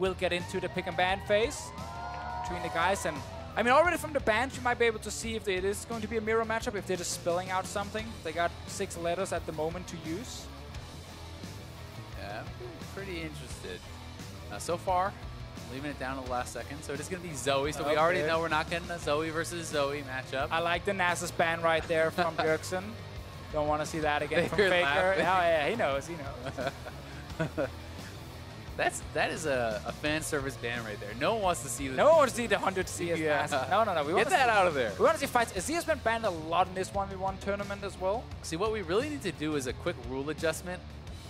will get into the pick and ban phase between the guys. And I mean, already from the bans, you might be able to see if it is going to be a mirror matchup, if they're just spelling out something. They got 6 letters at the moment to use. Yeah, I'm pretty interested. So far, leaving it down to the last second. So it is going to be Zoe. So we already know we're not getting a Zoe versus Zoe matchup. I like the Nasus ban right there from Bjergsen. Don't want to see that again from Faker. Oh, yeah, he knows. He knows. That is a fan service ban right there. No one wants to see the. No one wants to see the 100 CS mask. No. We Get that out of there. We want to see fights. Azir has been banned a lot in this 1v1 tournament as well. See, what we really need to do is a quick rule adjustment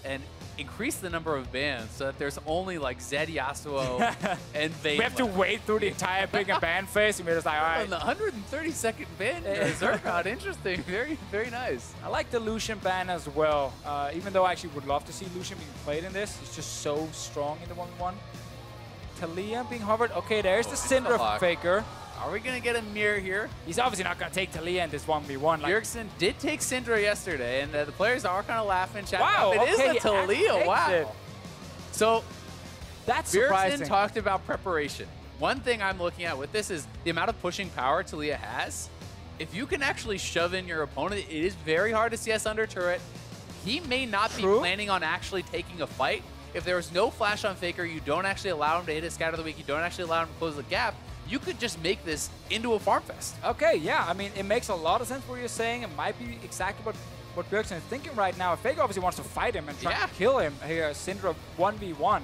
and increase the number of bans so that there's only like Zed, Yasuo, and Vayne. We have to wait through the entire pick and ban phase, and we're just like, all right. On the 132nd ban, Zerkot, interesting. Very, very nice. I like the Lucian ban as well. Even though I actually would love to see Lucian being played in this. He's just so strong in the 1v1. Taliyah being hovered. Okay, there's the Syndra from Faker. Are we going to get a mirror here? He's obviously not going to take Taliyah in this 1v1. Bjergsen did take Syndra yesterday, and the players are kind of laughing. Wow, it is a Taliyah. Wow. So that's Bjergsen talked about preparation. One thing I'm looking at with this is the amount of pushing power Taliyah has. If you can actually shove in your opponent, it is very hard to CS under turret. He may not be planning on actually taking a fight. If there is no flash on Faker, you don't actually allow him to hit his scatter of the week, you don't actually allow him to close the gap, you could just make this into a farm fest. Okay, yeah. I mean, it makes a lot of sense what you're saying. It might be exactly what Bjergsen is thinking right now. Faker obviously wants to fight him and try to kill him here, Syndra 1v1.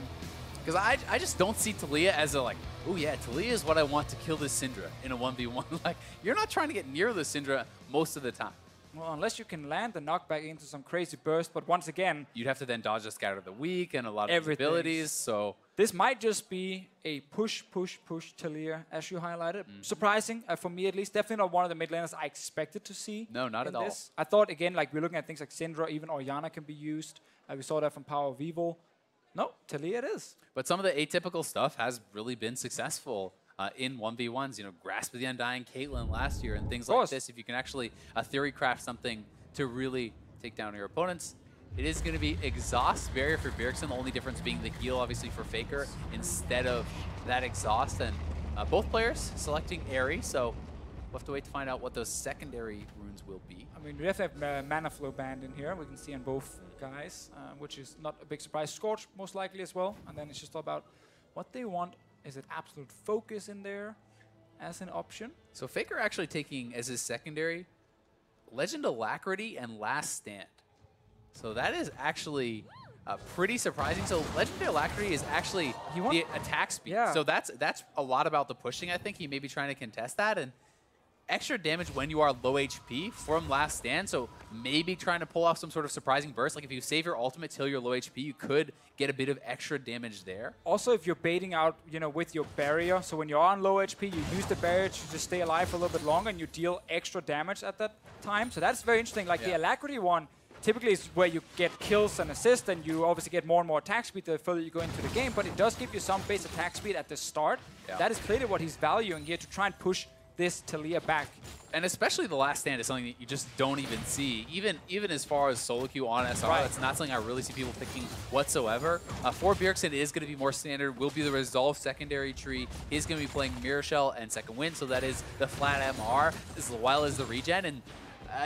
Because I just don't see Taliyah as a like, oh yeah, Taliyah is what I want to kill this Syndra in a 1v1. Like, you're not trying to get near the Syndra most of the time. Well, unless you can land the knockback into some crazy burst, but once again... You'd have to then dodge the scatter of the week and a lot of abilities, so... This might just be a push Taliyah, as you highlighted. Surprising, for me at least. Definitely not one of the mid laners I expected to see. No, not at all. I thought, again, like we're looking at things like Syndra, even Orianna can be used. We saw that from Power of Evil. No, Taliyah it is. But some of the atypical stuff has really been successful in 1v1s. You know, Grasp of the Undying Caitlyn last year and things like this. If you can actually theory craft something to really take down your opponents, it is going to be Exhaust Barrier for Bjergsen, the only difference being the heal, obviously, for Faker instead of that Exhaust. And both players selecting Ahri, so we'll have to wait to find out what those secondary runes will be. I mean, we definitely have Mana Flow banned in here. We can see on both guys, which is not a big surprise. Scorch, most likely, as well. And then it's just all about what they want. Is it Absolute Focus in there as an option? So Faker actually taking as his secondary Legend Alacrity and Last Stand. So that is actually pretty surprising. So Legendary Alacrity is actually the attack speed. Yeah. So that's a lot about the pushing. I think he may be trying to contest that. And extra damage when you are low HP from Last Stand. So maybe trying to pull off some sort of surprising burst. Like if you save your ultimate till you're low HP, you could get a bit of extra damage there. Also, if you're baiting out, you know, with your barrier. So when you're on low HP, you use the barrier to just stay alive for a little bit longer and you deal extra damage at that time. So that's very interesting. Like the Alacrity one, typically is where you get kills and assists, and you obviously get more and more attack speed the further you go into the game, but it does give you some base attack speed at the start. That is clearly what he's valuing here to try and push this Taliyah back. And especially the Last Stand is something that you just don't even see. Even as far as solo queue on SR, that's not something I really see people picking whatsoever. For Bjergsen, it is going to be more standard, will be the Resolve secondary tree. He's going to be playing Mirror Shell and Second Wind, so that is the flat MR as well as the regen. And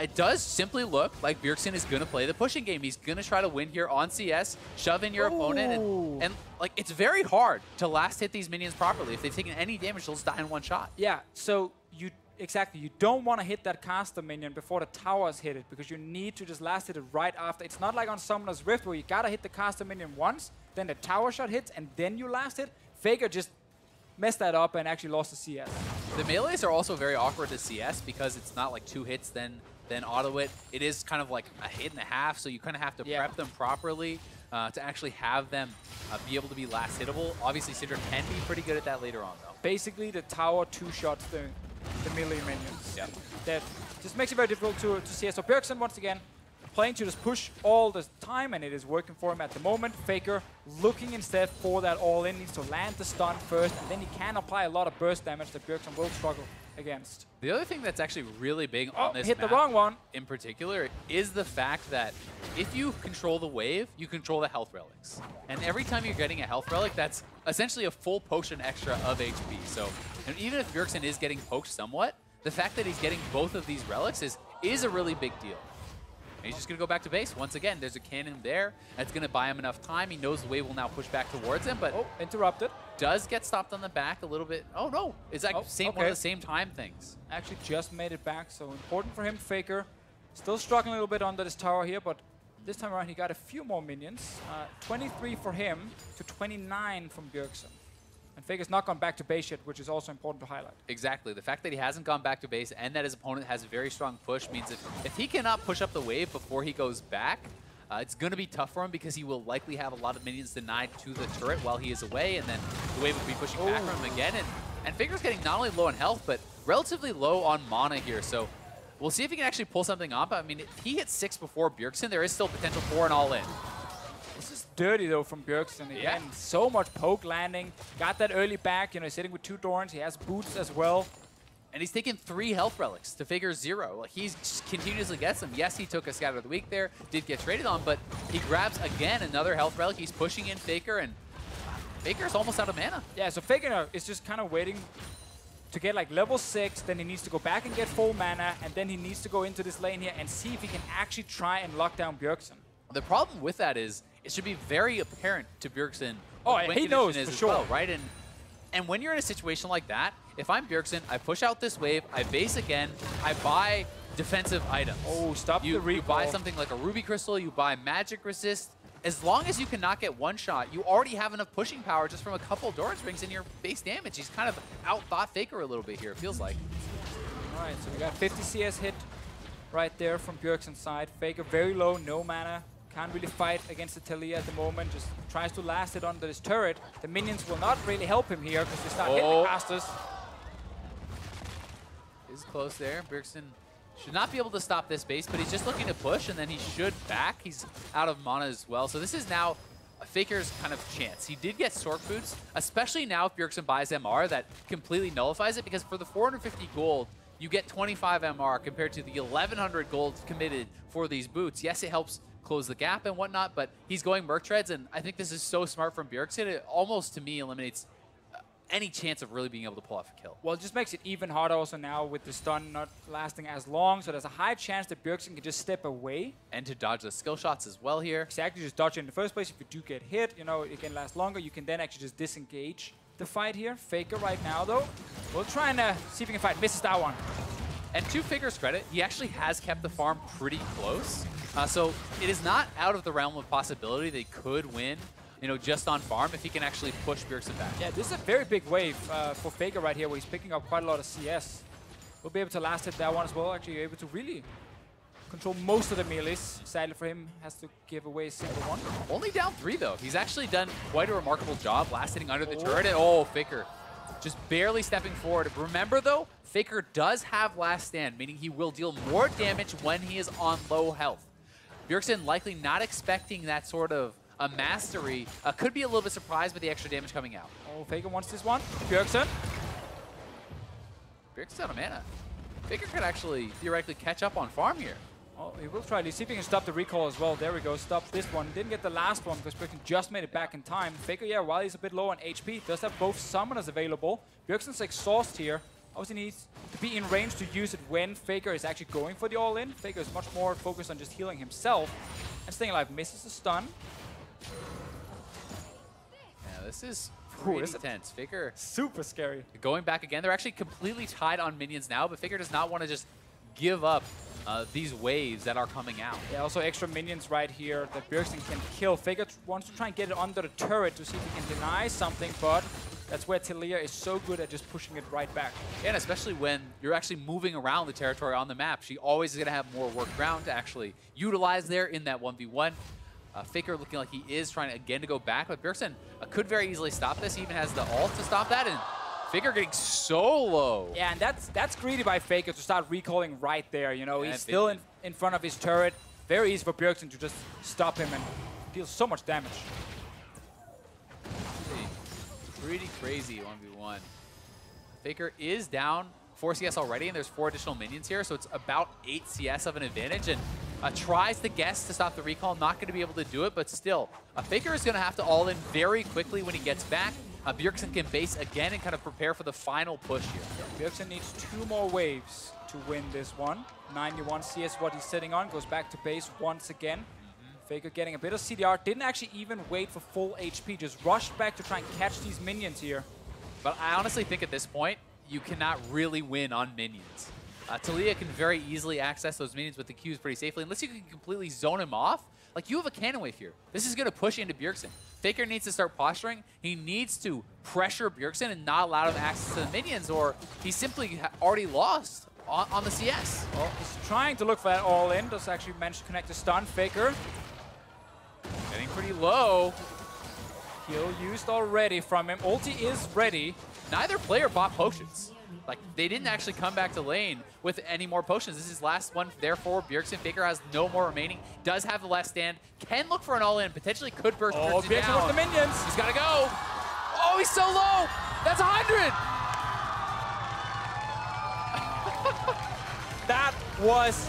it does simply look like Bjergsen is going to play the pushing game. He's going to try to win here on CS, shove in your opponent, and like it's very hard to last hit these minions properly. If they've taken any damage, they'll just die in one shot. Yeah, so you don't want to hit that caster minion before the towers hit it, because you need to just last hit it right after. It's not like on Summoner's Rift where you got to hit the caster minion once, then the tower shot hits, and then you last hit. Faker just messed that up and actually lost the CS. The melees are also very awkward to CS because it's not like 2 hits then auto it. It is kind of like a hit and a half, so you kind of have to prep them properly to actually have them be able to be last hittable. Obviously, Syndra can be pretty good at that later on, though. Basically, the tower 2-shots the melee minions. That just makes it very difficult to CS. So Bjergsen, once again, playing to just push all the time, and it is working for him at the moment. Faker looking instead for that all-in, needs to land the stun first, and then he can apply a lot of burst damage that Bjergsen will struggle against. The other thing that's actually really big on this hit map the wrong one. in particular is the fact that if you control the wave, you control the health relics. And every time you're getting a health relic, that's essentially a full potion extra of HP. So and even if Bjergsen is getting poked somewhat, the fact that he's getting both of these relics is a really big deal. And he's just going to go back to base. Once again, there's a cannon there. That's going to buy him enough time. He knows the wave will now push back towards him, but interrupted. Does get stopped on the back a little bit. Oh, no. It's like one of the same time things. Actually just made it back, so important for him. Faker still struggling a little bit under this tower here, but this time around he got a few more minions. 23 for him to 29 from Bjergsen. And Faker's not gone back to base yet, which is also important to highlight. Exactly. The fact that he hasn't gone back to base and that his opponent has a very strong push means if he cannot push up the wave before he goes back, it's going to be tough for him because he will likely have a lot of minions denied to the turret while he is away, and then the wave will be pushing back from him again. And Faker's getting not only low on health, but relatively low on mana here. So we'll see if he can actually pull something up. I mean, if he hits 6 before Bjergsen, there is still potential for an all-in. This is dirty, though, from Bjergsen. Again, so much poke landing. Got that early back. You know, he's sitting with 2 Dorns. He has boots as well. And he's taken 3 health relics to Faker's 0. Like, he continuously gets them. Yes, he took a Scatter of the Week there, did get traded on, but he grabs, again, another health relic. He's pushing in Faker, and Faker's almost out of mana. Yeah, so Faker is just kind of waiting to get like level 6, then he needs to go back and get full mana, and then he needs to go into this lane here and see if he can actually try and lock down Bjergsen. The problem with that is it should be very apparent to Bjergsen. Oh, he knows for sure, well, right? And when you're in a situation like that, if I'm Bjergsen, I push out this wave, I base again, I buy defensive items. Oh, stop the recall. You buy something like a Ruby Crystal, you buy Magic Resist. As long as you cannot get one shot, you already have enough pushing power just from a couple Doran's Rings in your base damage. He's kind of outthought Faker a little bit here, it feels like. All right, so we got 50 CS hit right there from Bjergsen's side. Faker very low, no mana. Can't really fight against the Taliyah at the moment. Just tries to last it under this turret. The minions will not really help him here because they start hitting the casters. Is close there. Bjergsen should not be able to stop this base, but he's just looking to push, and then he should back. He's out of mana as well. So this is now a Faker's kind of chance. He did get Sork Boots, especially now if Bjergsen buys MR, that completely nullifies it, because for the 450 gold, you get 25 MR compared to the 1,100 gold committed for these boots. Yes, it helps close the gap and whatnot, but he's going Merc Treads, and I think this is so smart from Bjergsen. It almost, to me, eliminates any chance of really being able to pull off a kill. Well, it just makes it even harder also now with the stun not lasting as long, so there's a high chance that Bjergsen can just step away. And to dodge the skill shots as well here. Exactly, just dodge it in the first place. If you do get hit, you know, it can last longer. You can then actually just disengage the fight here. Faker right now, though, we'll try and see if he can fight. Misses that one. And to Faker's credit, he actually has kept the farm pretty close. So it is not out of the realm of possibility they could win, you know, just on farm if he can actually push Bjergsen back. Yeah, this is a very big wave for Faker right here, where he's picking up quite a lot of CS. We'll be able to last hit that one as well. Actually, able to really control most of the melees. Sadly for him, has to give away a single one. Only down 3, though. He's actually done quite a remarkable job last hitting under the turret. And, Faker just barely stepping forward. Remember, though, Faker does have last stand, meaning he will deal more damage when he is on low health. Bjergsen likely not expecting that sort of a mastery. Could be a little bit surprised by the extra damage coming out. Oh, Faker wants this one. Bjergsen's out of mana. Faker could actually theoretically catch up on farm here. Oh, he will try. Let's see if he can stop the recall as well. There we go. Stop this one. Didn't get the last one because Bjergsen just made it back in time. Faker, yeah, while he's a bit low on HP, does have both summoners available. Bjergsen's exhaust here. Obviously needs to be in range to use it when Faker is actually going for the all-in. Faker is much more focused on just healing himself and staying alive. Misses the stun. Yeah, this is pretty tense. Faker super scary. Going back again. They're actually completely tied on minions now, but Faker does not want to just give up these waves that are coming out. Yeah, also extra minions right here that Bjergsen can kill. Faker wants to try and get it under the turret to see if he can deny something, but that's where Taliyah is so good at just pushing it right back. Yeah, and especially when you're actually moving around the territory on the map, she always is going to have more work ground to actually utilize there in that 1v1. Faker looking like he is trying again to go back, but Bjergsen could very easily stop this. He even has the ult to stop that, and Faker getting so low. Yeah, and that's greedy by Faker to start recalling right there. You know, he's still in front of his turret. Very easy for Bjergsen to just stop him and deal so much damage. Pretty crazy 1v1. Faker is down 4 CS already, and there's 4 additional minions here, so it's about 8 CS of an advantage, and tries to guess to stop the recall, not going to be able to do it, but still, Faker is going to have to all in very quickly when he gets back. Bjergsen can base again and kind of prepare for the final push here. Bjergsen needs 2 more waves to win this one. 91 CS what he's sitting on, goes back to base once again. Faker getting a bit of CDR, didn't actually even wait for full HP, just rushed back to try and catch these minions here. But I honestly think at this point, you cannot really win on minions. Taliyah can very easily access those minions with the Qs pretty safely, unless you can completely zone him off. Like, you have a cannon wave here. This is going to push into Bjergsen. Faker needs to start posturing. He needs to pressure Bjergsen and not allow him access to the minions, or he simply already lost on the CS. Well, he's trying to look for that all-in. Does actually manage to connect the stun. Faker getting pretty low. Kill used already from him. Ulti is ready. Neither player bought potions. Like, they didn't actually come back to lane with any more potions. This is last one there for Bjergsen. Faker has no more remaining. Does have the last stand. Can look for an all-in. Potentially could burst Bjergsen Bjergsen down. with the minions. He's got to go. Oh, he's so low. That's 100. That was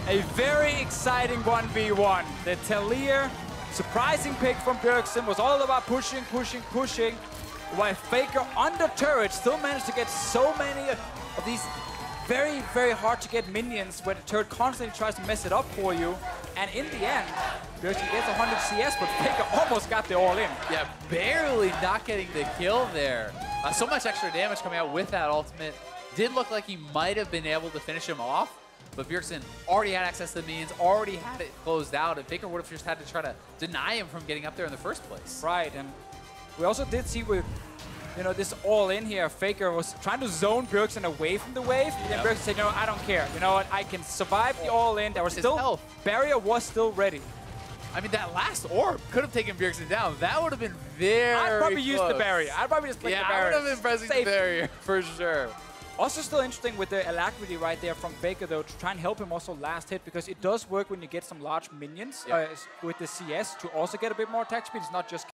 a very exciting 1v1. The Taliyah surprising pick from Bjergsen was all about pushing, pushing, pushing. While Faker under turret still managed to get so many of these very, very hard to get minions where the turret constantly tries to mess it up for you. And in the end, Bjergsen gets 100 CS, but Faker almost got the all-in. Yeah, barely not getting the kill there. So much extra damage coming out with that ultimate. Did look like he might have been able to finish him off, but Bjergsen already had access to the minions, already had it closed out, and Faker would have just had to try to deny him from getting up there in the first place. Right, and we also did see with, you know, this all-in here, Faker was trying to zone Bjergsen away from the wave, and then Bjergsen said, you know, I don't care. You know what, I can survive the all-in. There was His still, health. barrier was still ready. I mean, that last orb could have taken Bjergsen down. That would have been very I'd probably use the close. barrier. I'd probably just click the barrier. Yeah, I would have been pressing the barrier for sure. Also still interesting with the alacrity right there from Faker, though, to try and help him also last hit, because it does work when you get some large minions with the CS to also get a bit more attack speed. It's not just